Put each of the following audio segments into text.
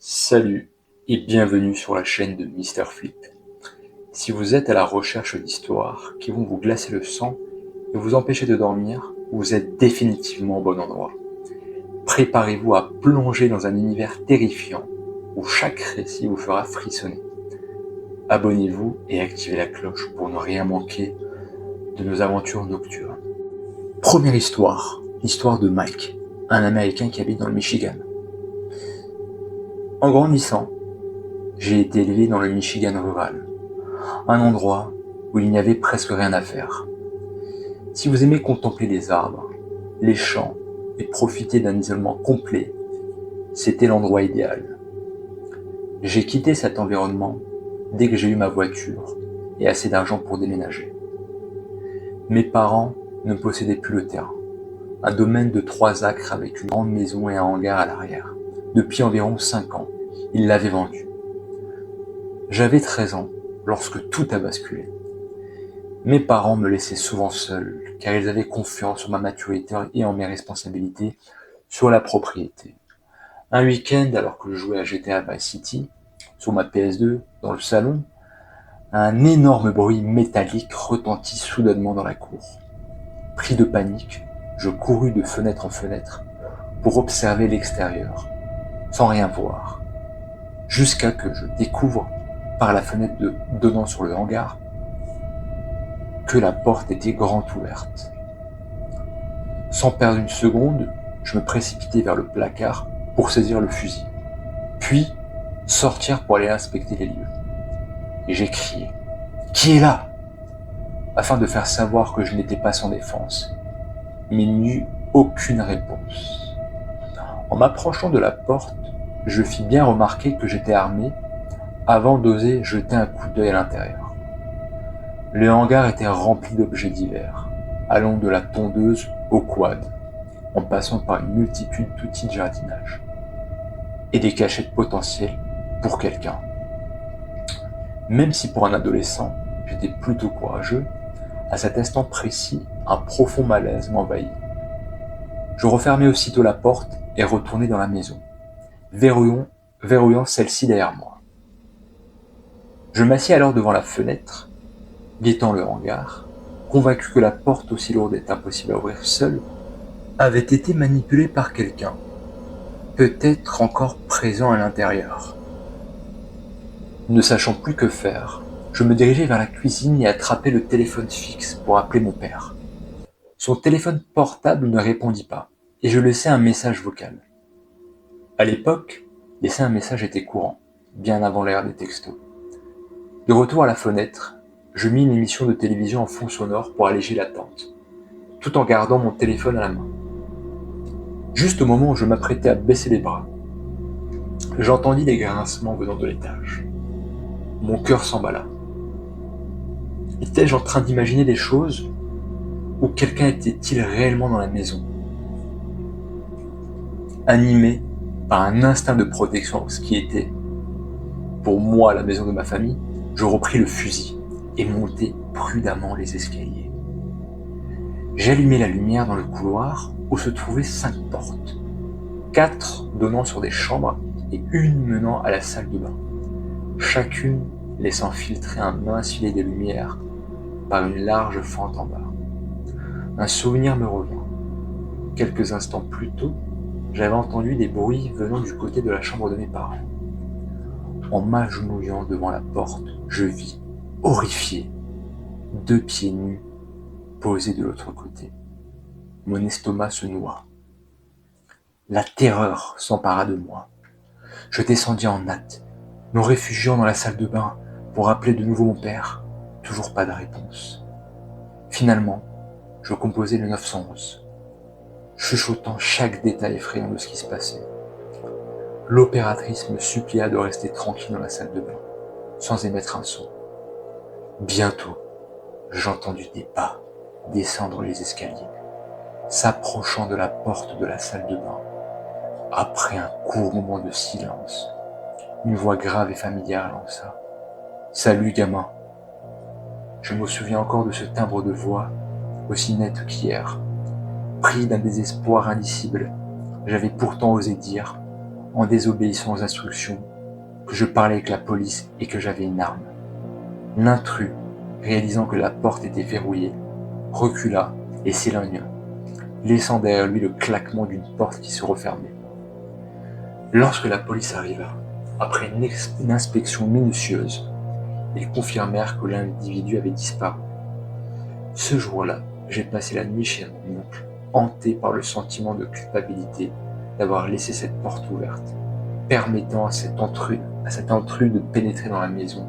Salut et bienvenue sur la chaîne de Mr. Flip. Si vous êtes à la recherche d'histoires qui vont vous glacer le sang et vous empêcher de dormir, vous êtes définitivement au bon endroit. Préparez-vous à plonger dans un univers terrifiant où chaque récit vous fera frissonner. Abonnez-vous et activez la cloche pour ne rien manquer de nos aventures nocturnes. Première histoire, l'histoire de Mike, un Américain qui habite dans le Michigan. En grandissant, j'ai été élevé dans le Michigan rural, un endroit où il n'y avait presque rien à faire. Si vous aimez contempler les arbres, les champs et profiter d'un isolement complet, c'était l'endroit idéal. J'ai quitté cet environnement dès que j'ai eu ma voiture et assez d'argent pour déménager. Mes parents ne possédaient plus le terrain, un domaine de 3 acres avec une grande maison et un hangar à l'arrière. Depuis environ 5 ans, ils l'avaient vendu. J'avais 13 ans lorsque tout a basculé. Mes parents me laissaient souvent seul, car ils avaient confiance en ma maturité et en mes responsabilités sur la propriété. Un week-end, alors que je jouais à GTA Vice City, sur ma PS2, dans le salon, un énorme bruit métallique retentit soudainement dans la cour. Pris de panique, je courus de fenêtre en fenêtre pour observer l'extérieur, sans rien voir, jusqu'à que je découvre, par la fenêtre donnant sur le hangar, que la porte était grande ouverte. Sans perdre une seconde, je me précipitai vers le placard pour saisir le fusil, puis sortir pour aller inspecter les lieux. Et j'ai crié « Qui est là ?» afin de faire savoir que je n'étais pas sans défense, mais il n'y eut aucune réponse. En m'approchant de la porte, je fis bien remarquer que j'étais armé avant d'oser jeter un coup d'œil à l'intérieur. Le hangar était rempli d'objets divers, allant de la tondeuse au quad, en passant par une multitude d'outils de jardinage, et des cachettes potentielles pour quelqu'un. Même si pour un adolescent, j'étais plutôt courageux, à cet instant précis, un profond malaise m'envahit. Je refermai aussitôt la porte et retournai dans la maison, verrouillant celle-ci derrière moi. Je m'assis alors devant la fenêtre, guettant le hangar, convaincu que la porte aussi lourde et impossible à ouvrir seule avait été manipulée par quelqu'un, peut-être encore présent à l'intérieur. Ne sachant plus que faire, je me dirigeai vers la cuisine et attrapai le téléphone fixe pour appeler mon père. Son téléphone portable ne répondit pas, et je laissai un message vocal. À l'époque, laisser un message était courant, bien avant l'ère des textos. De retour à la fenêtre, je mis une émission de télévision en fond sonore pour alléger l'attente, tout en gardant mon téléphone à la main. Juste au moment où je m'apprêtais à baisser les bras, j'entendis des grincements venant de l'étage. Mon cœur s'emballa. Étais-je en train d'imaginer des choses, ou quelqu'un était-il réellement dans la maison? Animé par un instinct de protection, ce qui était, pour moi, la maison de ma famille, je repris le fusil et montai prudemment les escaliers. J'allumai la lumière dans le couloir où se trouvaient 5 portes, 4 donnant sur des chambres et une menant à la salle de bain, chacune laissant filtrer un mince filet de lumière par une large fente en bas. Un souvenir me revint. Quelques instants plus tôt, j'avais entendu des bruits venant du côté de la chambre de mes parents. En m'agenouillant devant la porte, je vis, horrifié, 2 pieds nus posés de l'autre côté. Mon estomac se noua. La terreur s'empara de moi. Je descendis en hâte, me réfugiant dans la salle de bain pour appeler de nouveau mon père. Toujours pas de réponse. Finalement, je composai le 911, chuchotant chaque détail effrayant de ce qui se passait. L'opératrice me supplia de rester tranquille dans la salle de bain, sans émettre un son. Bientôt, j'entendis des pas descendre les escaliers, s'approchant de la porte de la salle de bain. Après un court moment de silence, une voix grave et familière annonça « Salut, gamin !» Je me souviens encore de ce timbre de voix, aussi net qu'hier. Pris d'un désespoir indicible, j'avais pourtant osé dire en désobéissant aux instructions, que je parlais avec la police et que j'avais une arme. L'intrus, réalisant que la porte était verrouillée, recula et s'éloigna, laissant derrière lui le claquement d'une porte qui se refermait. Lorsque la police arriva, après une inspection minutieuse, ils confirmèrent que l'individu avait disparu. Ce jour-là, j'ai passé la nuit chez mon oncle, hanté par le sentiment de culpabilité d'avoir laissé cette porte ouverte, permettant à cet intrus de pénétrer dans la maison.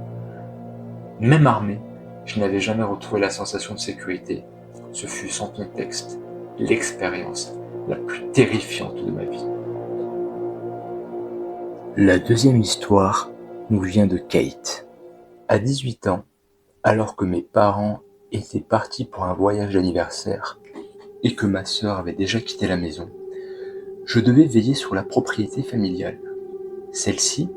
Même armé, je n'avais jamais retrouvé la sensation de sécurité. Ce fut sans contexte l'expérience la plus terrifiante de ma vie. La deuxième histoire nous vient de Kate. À 18 ans, alors que mes parents étaient partis pour un voyage d'anniversaire et que ma sœur avait déjà quitté la maison, je devais veiller sur la propriété familiale. Celle-ci,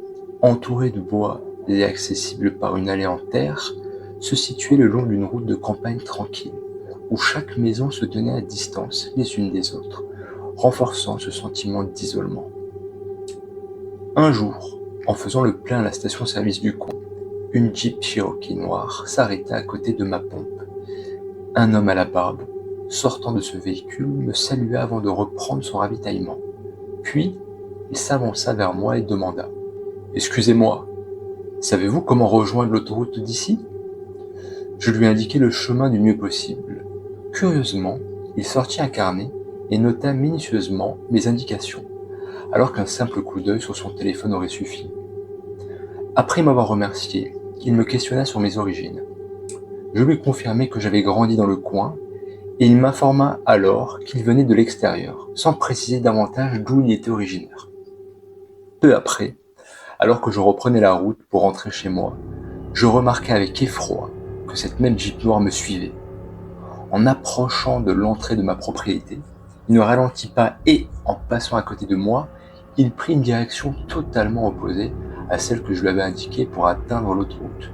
entourée de bois et accessible par une allée en terre, se situait le long d'une route de campagne tranquille, où chaque maison se tenait à distance les unes des autres, renforçant ce sentiment d'isolement. Un jour, en faisant le plein à la station-service du coin, une Jeep Cherokee noire s'arrêta à côté de ma pompe. Un homme à la barbe, sortant de ce véhicule, me salua avant de reprendre son ravitaillement. Puis, il s'avança vers moi et demanda « Excusez-moi, savez-vous comment rejoindre l'autoroute d'ici ?» Je lui indiquai le chemin du mieux possible. Curieusement, il sortit un carnet et nota minutieusement mes indications, alors qu'un simple coup d'œil sur son téléphone aurait suffi. Après m'avoir remercié, il me questionna sur mes origines. Je lui confirmai que j'avais grandi dans le coin, et il m'informa alors qu'il venait de l'extérieur, sans préciser davantage d'où il était originaire. Peu après, alors que je reprenais la route pour rentrer chez moi, je remarquai avec effroi que cette même Jeep noire me suivait. En approchant de l'entrée de ma propriété, il ne ralentit pas et, en passant à côté de moi, il prit une direction totalement opposée à celle que je lui avais indiquée pour atteindre l'autoroute,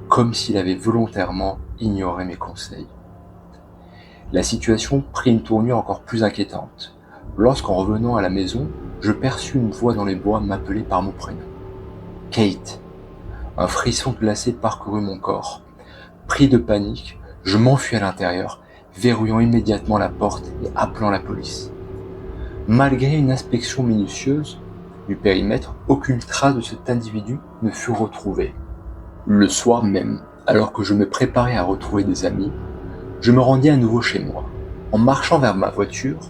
comme s'il avait volontairement ignoré mes conseils. La situation prit une tournure encore plus inquiétante, lorsqu'en revenant à la maison, je perçus une voix dans les bois m'appeler par mon prénom. « Kate !» Un frisson glacé parcourut mon corps. Pris de panique, je m'enfuis à l'intérieur, verrouillant immédiatement la porte et appelant la police. Malgré une inspection minutieuse du périmètre, aucune trace de cet individu ne fut retrouvée. Le soir même, alors que je me préparais à retrouver des amis, je me rendis à nouveau chez moi. En marchant vers ma voiture,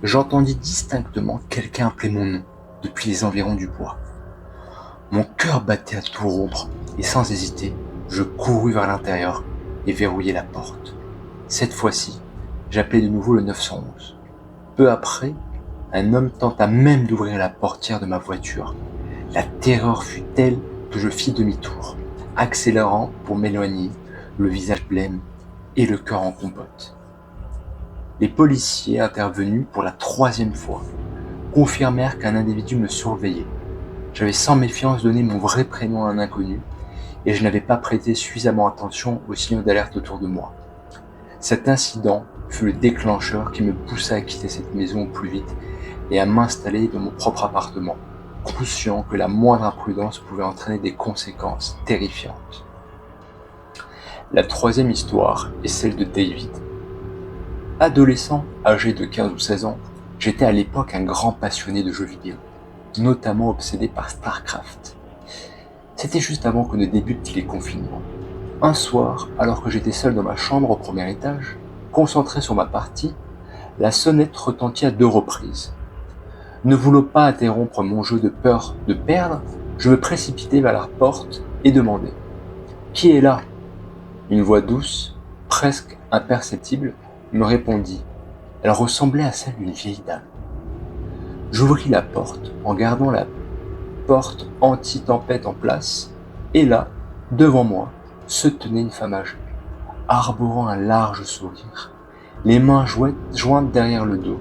j'entendis distinctement quelqu'un appeler mon nom depuis les environs du bois. Mon cœur battait à tout rompre et sans hésiter, je courus vers l'intérieur et verrouillai la porte. Cette fois-ci, j'appelai de nouveau le 911. Peu après, un homme tenta même d'ouvrir la portière de ma voiture. La terreur fut telle que je fis demi-tour, accélérant pour m'éloigner, le visage blême et le cœur en compote. Les policiers intervenus pour la 3e fois confirmèrent qu'un individu me surveillait. J'avais sans méfiance donné mon vrai prénom à un inconnu et je n'avais pas prêté suffisamment attention aux signaux d'alerte autour de moi. Cet incident fut le déclencheur qui me poussa à quitter cette maison au plus vite et à m'installer dans mon propre appartement, conscient que la moindre imprudence pouvait entraîner des conséquences terrifiantes. La 3e histoire est celle de David. Adolescent, âgé de 15 ou 16 ans, j'étais à l'époque un grand passionné de jeux vidéo, notamment obsédé par StarCraft. C'était juste avant que ne débutent les confinements. Un soir, alors que j'étais seul dans ma chambre au premier étage, concentré sur ma partie, la sonnette retentit à 2 reprises. Ne voulant pas interrompre mon jeu de peur de perdre, je me précipitai vers la porte et demandai « Qui est là ?» Une voix douce, presque imperceptible, me répondit. Elle ressemblait à celle d'une vieille dame. J'ouvris la porte en gardant la porte anti-tempête en place, et là, devant moi, se tenait une femme âgée, arborant un large sourire, les mains jointes derrière le dos.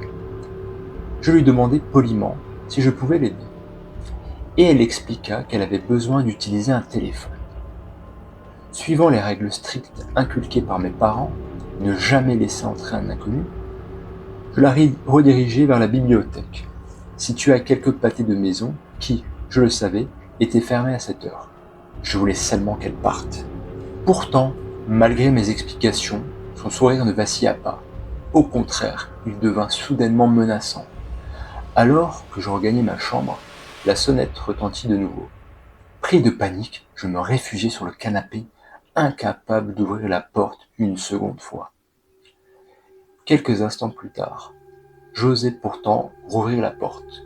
Je lui demandai poliment si je pouvais l'aider, et elle expliqua qu'elle avait besoin d'utiliser un téléphone. Suivant les règles strictes inculquées par mes parents, ne jamais laisser entrer un inconnu, je la redirigeai vers la bibliothèque. situé à quelques pâtés de maison qui, je le savais, étaient fermés à cette heure. Je voulais seulement qu'elle parte. Pourtant, malgré mes explications, son sourire ne vacilla pas. Au contraire, il devint soudainement menaçant. Alors que je regagnais ma chambre, la sonnette retentit de nouveau. Pris de panique, je me réfugiai sur le canapé, incapable d'ouvrir la porte une seconde fois. Quelques instants plus tard, j'osai pourtant rouvrir la porte,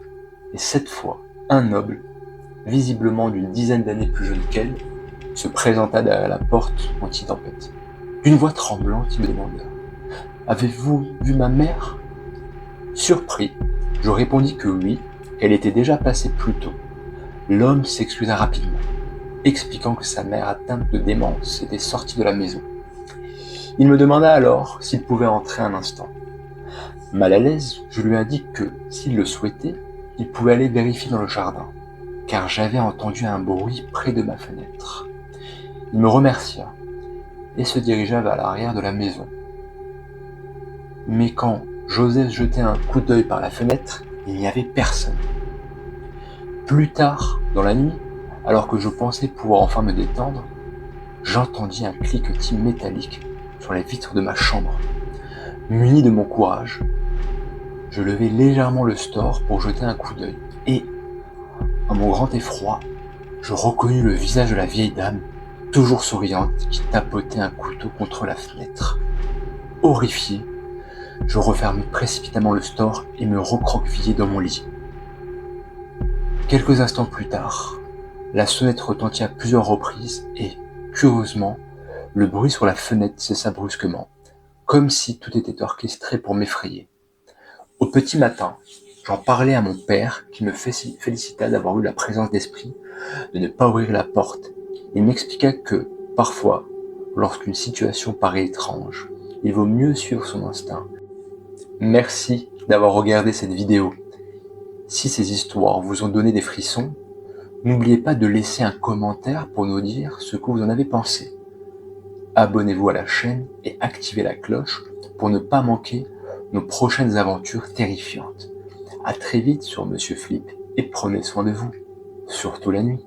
et cette fois, un noble, visiblement d'une dizaine d'années plus jeune qu'elle, se présenta derrière la porte anti-tempête. D'une voix tremblante, il me demanda « Avez-vous vu ma mère ?» Surpris, je répondis que oui, qu'elle était déjà passée plus tôt. L'homme s'excusa rapidement, expliquant que sa mère atteinte de démence était sortie de la maison. Il me demanda alors s'il pouvait entrer un instant. Mal à l'aise, je lui indique que, s'il le souhaitait, il pouvait aller vérifier dans le jardin, car j'avais entendu un bruit près de ma fenêtre. Il me remercia et se dirigea vers l'arrière de la maison. Mais quand j'osais jeter un coup d'œil par la fenêtre, il n'y avait personne. Plus tard, dans la nuit, alors que je pensais pouvoir enfin me détendre, j'entendis un cliquetis métallique sur les vitres de ma chambre. Muni de mon courage, je levai légèrement le store pour jeter un coup d'œil et, à mon grand effroi, je reconnus le visage de la vieille dame, toujours souriante, qui tapotait un couteau contre la fenêtre. Horrifié, je refermai précipitamment le store et me recroquevillai dans mon lit. Quelques instants plus tard, la sonnette retentit à plusieurs reprises et, curieusement, le bruit sur la fenêtre cessa brusquement, comme si tout était orchestré pour m'effrayer. Au petit matin, j'en parlai à mon père qui me félicita d'avoir eu la présence d'esprit de ne pas ouvrir la porte. Il m'expliqua que, parfois, lorsqu'une situation paraît étrange, il vaut mieux suivre son instinct. Merci d'avoir regardé cette vidéo. Si ces histoires vous ont donné des frissons, n'oubliez pas de laisser un commentaire pour nous dire ce que vous en avez pensé. Abonnez-vous à la chaîne et activez la cloche pour ne pas manquer nos prochaines aventures terrifiantes. À très vite sur Monsieur Flip et prenez soin de vous, surtout la nuit.